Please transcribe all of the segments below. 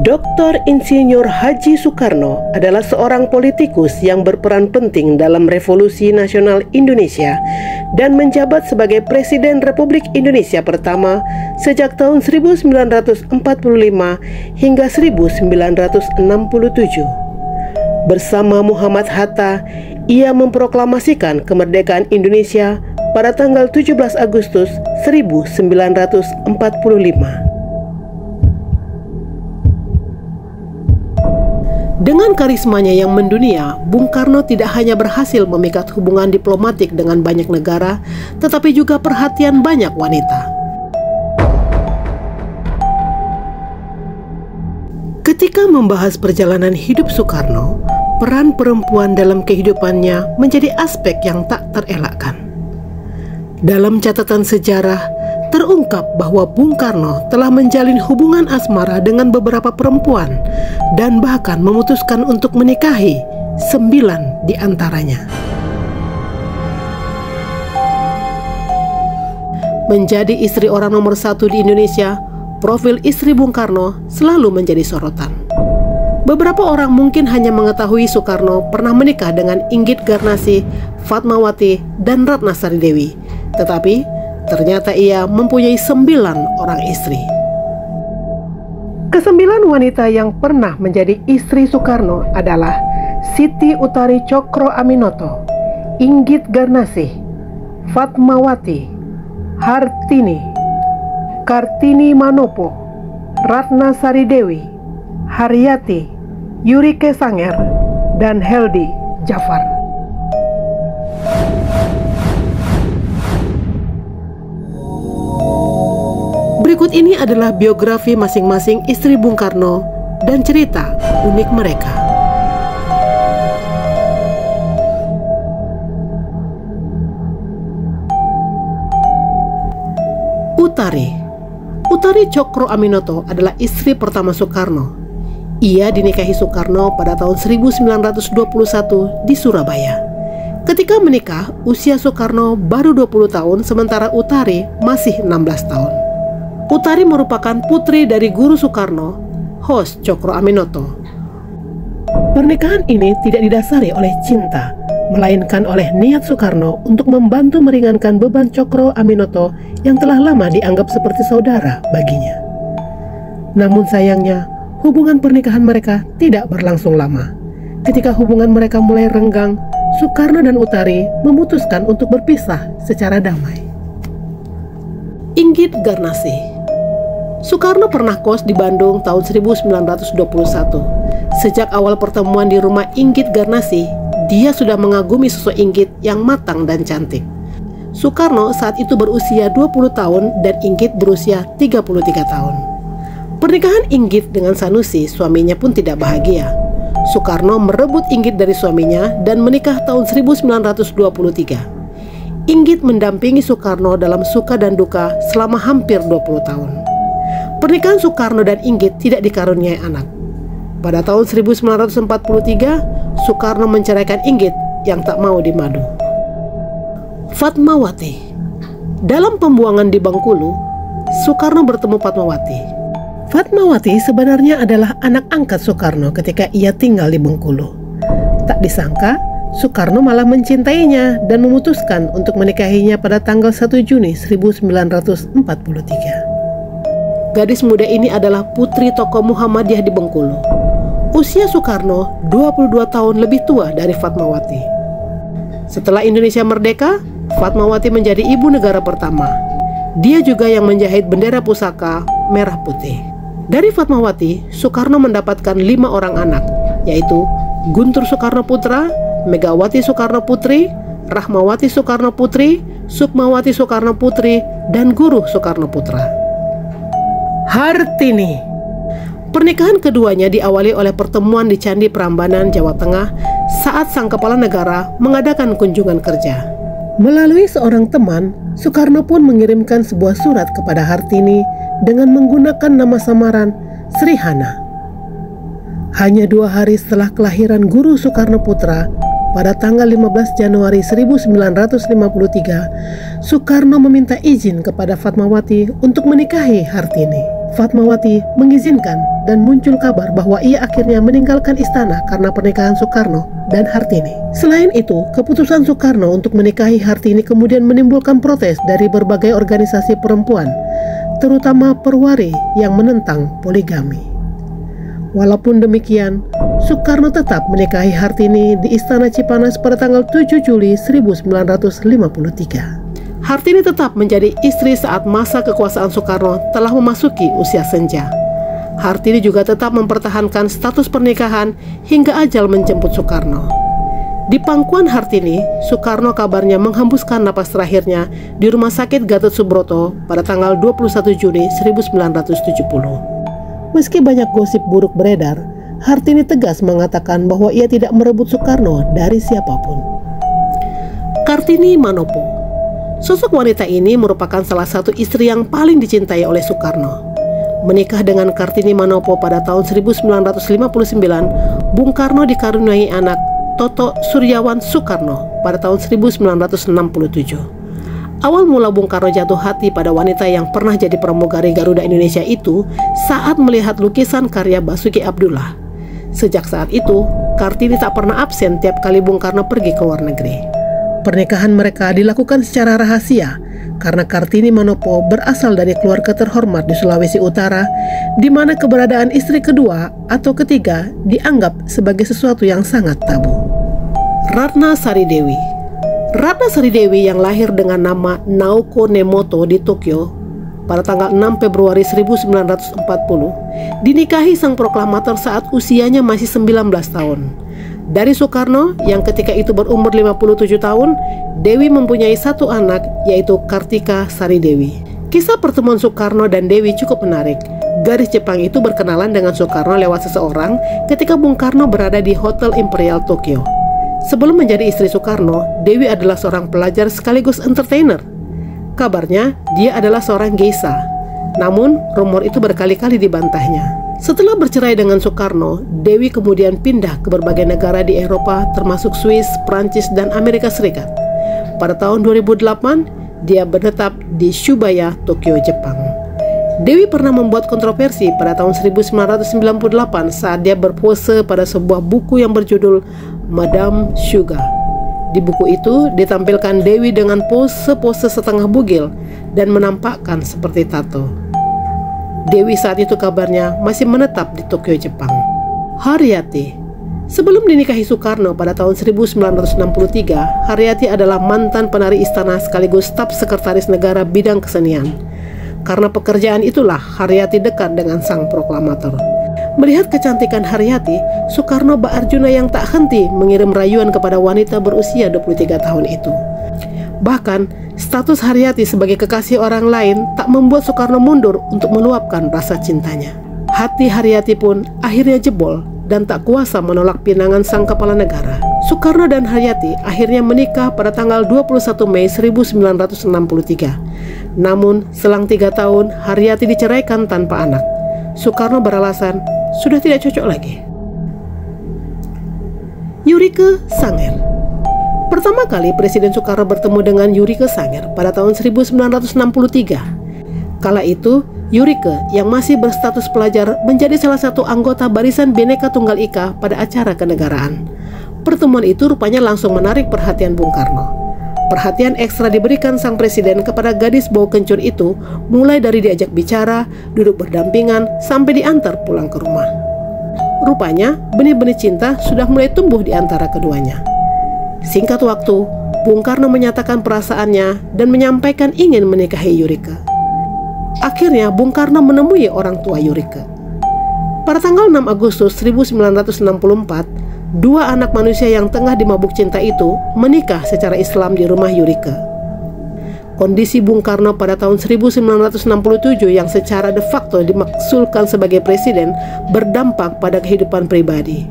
Dr. Insinyur Haji Soekarno adalah seorang politikus yang berperan penting dalam Revolusi Nasional Indonesia dan menjabat sebagai Presiden Republik Indonesia pertama sejak tahun 1945 hingga 1967. Bersama Muhammad Hatta, ia memproklamasikan kemerdekaan Indonesia pada tanggal 17 Agustus 1945. Dengan karismanya yang mendunia, Bung Karno tidak hanya berhasil memikat hubungan diplomatik dengan banyak negara, tetapi juga perhatian banyak wanita. Ketika membahas perjalanan hidup Soekarno, peran perempuan dalam kehidupannya menjadi aspek yang tak terelakkan. Dalam catatan sejarah, terungkap bahwa Bung Karno telah menjalin hubungan asmara dengan beberapa perempuan dan bahkan memutuskan untuk menikahi 9 di antaranya. Menjadi istri orang nomor 1 di Indonesia, profil istri Bung Karno selalu menjadi sorotan. Beberapa orang mungkin hanya mengetahui Soekarno pernah menikah dengan Inggit Garnasih, Fatmawati, dan Ratna Sari Dewi, tetapi ternyata ia mempunyai 9 orang istri. Ke-9 wanita yang pernah menjadi istri Soekarno adalah Siti Utari Cokro Aminoto, Inggit Garnasih, Fatmawati, Hartini, Kartini Manopo, Ratna Sari Dewi, Haryati, Yurike Sanger, dan Heldi Jafar. Berikut ini adalah biografi masing-masing istri Bung Karno dan cerita unik mereka. Utari Cokro Aminoto adalah istri pertama Soekarno. Ia dinikahi Soekarno pada tahun 1921 di Surabaya. Ketika menikah, usia Soekarno baru 20 tahun sementara Utari masih 16 tahun. Utari merupakan putri dari guru Soekarno, Hos Cokro Aminoto. Pernikahan ini tidak didasari oleh cinta, melainkan oleh niat Soekarno untuk membantu meringankan beban Cokro Aminoto yang telah lama dianggap seperti saudara baginya. Namun sayangnya, hubungan pernikahan mereka tidak berlangsung lama. Ketika hubungan mereka mulai renggang, Soekarno dan Utari memutuskan untuk berpisah secara damai. Inggit Garnasih. Soekarno pernah kos di Bandung tahun 1921. Sejak awal pertemuan di rumah Inggit Garnasih, dia sudah mengagumi sosok Inggit yang matang dan cantik. Soekarno saat itu berusia 20 tahun dan Inggit berusia 33 tahun. Pernikahan Inggit dengan Sanusi, suaminya pun tidak bahagia. Soekarno merebut Inggit dari suaminya dan menikah tahun 1923. Inggit mendampingi Soekarno dalam suka dan duka selama hampir 20 tahun. Pernikahan Soekarno dan Inggit tidak dikaruniai anak. Pada tahun 1943, Soekarno menceraikan Inggit yang tak mau dimadu. Fatmawati. Dalam pembuangan di Bengkulu, Soekarno bertemu Fatmawati. Fatmawati sebenarnya adalah anak angkat Soekarno ketika ia tinggal di Bengkulu. Tak disangka, Soekarno malah mencintainya dan memutuskan untuk menikahinya pada tanggal 1 Juni 1943. Gadis muda ini adalah putri tokoh Muhammadiyah di Bengkulu. Usia Soekarno 22 tahun lebih tua dari Fatmawati. Setelah Indonesia merdeka, Fatmawati menjadi ibu negara pertama. Dia juga yang menjahit bendera pusaka merah putih. Dari Fatmawati, Soekarno mendapatkan 5 orang anak, yaitu Guntur Soekarno Putra, Megawati Soekarno Putri, Rahmawati Soekarno Putri, Sukmawati Soekarno Putri, dan Guruh Soekarno Putra. Hartini. Pernikahan keduanya diawali oleh pertemuan di Candi Prambanan, Jawa Tengah saat sang kepala negara mengadakan kunjungan kerja. Melalui seorang teman, Soekarno pun mengirimkan sebuah surat kepada Hartini dengan menggunakan nama samaran Sri Hana. Hanya 2 hari setelah kelahiran Guru Soekarno Putra, pada tanggal 15 Januari 1953, Soekarno meminta izin kepada Fatmawati untuk menikahi Hartini. Fatmawati mengizinkan dan muncul kabar bahwa ia akhirnya meninggalkan istana karena pernikahan Soekarno dan Hartini. Selain itu, keputusan Soekarno untuk menikahi Hartini kemudian menimbulkan protes dari berbagai organisasi perempuan, terutama Perwari yang menentang poligami. Walaupun demikian, Soekarno tetap menikahi Hartini di Istana Cipanas pada tanggal 7 Juli 1953. Hartini tetap menjadi istri saat masa kekuasaan Soekarno telah memasuki usia senja. Hartini juga tetap mempertahankan status pernikahan hingga ajal menjemput Soekarno. Di pangkuan Hartini, Soekarno kabarnya menghembuskan napas terakhirnya di Rumah Sakit Gatot Subroto pada tanggal 21 Juni 1970. Meski banyak gosip buruk beredar, Hartini tegas mengatakan bahwa ia tidak merebut Soekarno dari siapapun. Kartini Manopo. Sosok wanita ini merupakan salah satu istri yang paling dicintai oleh Soekarno. Menikah dengan Kartini Manopo pada tahun 1959, Bung Karno dikaruniai anak Toto Suryawan Soekarno pada tahun 1967. Awal mula Bung Karno jatuh hati pada wanita yang pernah jadi pramugari Garuda Indonesia itu saat melihat lukisan karya Basuki Abdullah. Sejak saat itu, Kartini tak pernah absen tiap kali Bung Karno pergi ke luar negeri. Pernikahan mereka dilakukan secara rahasia karena Kartini Manopo berasal dari keluarga terhormat di Sulawesi Utara, di mana keberadaan istri kedua atau ketiga dianggap sebagai sesuatu yang sangat tabu. Ratna Sari Dewi. Ratna Sari Dewi yang lahir dengan nama Naoko Nemoto di Tokyo pada tanggal 6 Februari 1940, dinikahi sang proklamator saat usianya masih 19 tahun. Dari Soekarno yang ketika itu berumur 57 tahun, Dewi mempunyai satu anak yaitu Kartika Sari Dewi. Kisah pertemuan Soekarno dan Dewi cukup menarik. Gadis Jepang itu berkenalan dengan Soekarno lewat seseorang ketika Bung Karno berada di Hotel Imperial Tokyo. Sebelum menjadi istri Soekarno, Dewi adalah seorang pelajar sekaligus entertainer. Kabarnya dia adalah seorang geisha. Namun rumor itu berkali-kali dibantahnya. Setelah bercerai dengan Soekarno, Dewi kemudian pindah ke berbagai negara di Eropa termasuk Swiss, Prancis, dan Amerika Serikat. Pada tahun 2008, dia menetap di Shibuya, Tokyo, Jepang. Dewi pernah membuat kontroversi pada tahun 1998 saat dia berpose pada sebuah buku yang berjudul Madame Sugar. Di buku itu ditampilkan Dewi dengan pose-pose setengah bugil dan menampakkan seperti tato. Dewi saat itu kabarnya masih menetap di Tokyo, Jepang. Haryati. Sebelum dinikahi Soekarno pada tahun 1963, Haryati adalah mantan penari istana sekaligus staf sekretaris negara bidang kesenian. Karena pekerjaan itulah Haryati dekat dengan sang proklamator. Melihat kecantikan Haryati, Soekarno Baarjuna yang tak henti mengirim rayuan kepada wanita berusia 23 tahun itu. Bahkan, status Haryati sebagai kekasih orang lain tak membuat Soekarno mundur untuk meluapkan rasa cintanya. Hati Haryati pun akhirnya jebol dan tak kuasa menolak pinangan sang kepala negara. Soekarno dan Haryati akhirnya menikah pada tanggal 21 Mei 1963. Namun, selang 3 tahun, Haryati diceraikan tanpa anak. Soekarno beralasan sudah tidak cocok lagi. Yurike Sanger. Pertama kali Presiden Soekarno bertemu dengan Yurike Sanger pada tahun 1963. Kala itu, Yurike yang masih berstatus pelajar menjadi salah satu anggota Barisan Bhinneka Tunggal Ika pada acara kenegaraan. Pertemuan itu rupanya langsung menarik perhatian Bung Karno. Perhatian ekstra diberikan sang presiden kepada gadis bau kencur itu, mulai dari diajak bicara, duduk berdampingan, sampai diantar pulang ke rumah. Rupanya, benih-benih cinta sudah mulai tumbuh di antara keduanya. Singkat waktu, Bung Karno menyatakan perasaannya dan menyampaikan ingin menikahi Yurike. Akhirnya, Bung Karno menemui orang tua Yurike. Pada tanggal 6 Agustus 1964, dua anak manusia yang tengah dimabuk cinta itu menikah secara Islam di rumah Yurike. Kondisi Bung Karno pada tahun 1967 yang secara de facto dimaksulkan sebagai presiden berdampak pada kehidupan pribadi.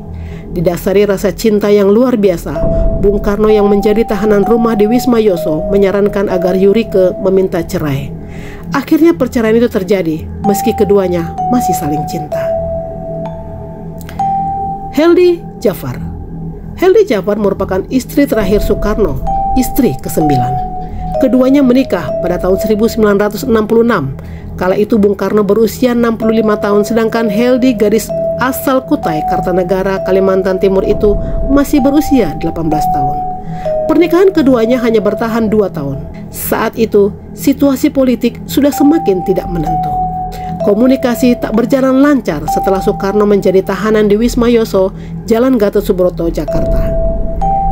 Didasari rasa cinta yang luar biasa, Bung Karno yang menjadi tahanan rumah di Wisma Yoso menyarankan agar Yurike meminta cerai. Akhirnya perceraian itu terjadi meski keduanya masih saling cinta. Heldi Jafar. Heldi Jafar merupakan istri terakhir Soekarno, istri ke-9. Keduanya menikah pada tahun 1966. Kala itu Bung Karno berusia 65 tahun, sedangkan Heldi, gadis asal Kutai, Kartanegara, Kalimantan Timur itu masih berusia 18 tahun. Pernikahan keduanya hanya bertahan 2 tahun. Saat itu, situasi politik sudah semakin tidak menentu. Komunikasi tak berjalan lancar setelah Soekarno menjadi tahanan di Wisma Yoso, Jalan Gatot Subroto, Jakarta.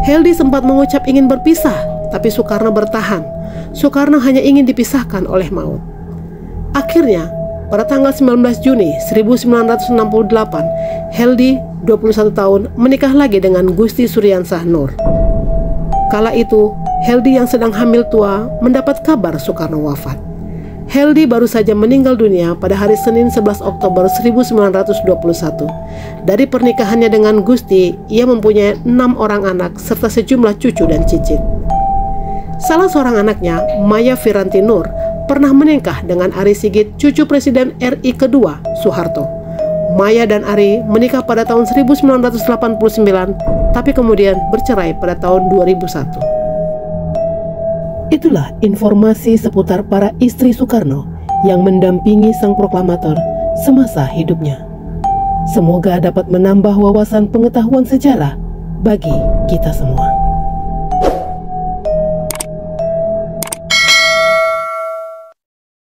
Heldi sempat mengucap ingin berpisah, tapi Soekarno bertahan. Soekarno hanya ingin dipisahkan oleh maut. Akhirnya, pada tanggal 19 Juni 1968, Heldi, 21 tahun, menikah lagi dengan Gusti Suryansah Nur. Kala itu, Heldi yang sedang hamil tua mendapat kabar Soekarno wafat. Heldi baru saja meninggal dunia pada hari Senin 11 Oktober 1921. Dari pernikahannya dengan Gusti, ia mempunyai 6 orang anak serta sejumlah cucu dan cicit. Salah seorang anaknya, Maya Firanti Nur, pernah menikah dengan Ari Sigit, cucu Presiden RI kedua, Soeharto. Maya dan Ari menikah pada tahun 1989, tapi kemudian bercerai pada tahun 2001. Itulah informasi seputar para istri Soekarno yang mendampingi sang proklamator semasa hidupnya. Semoga dapat menambah wawasan pengetahuan sejarah bagi kita semua.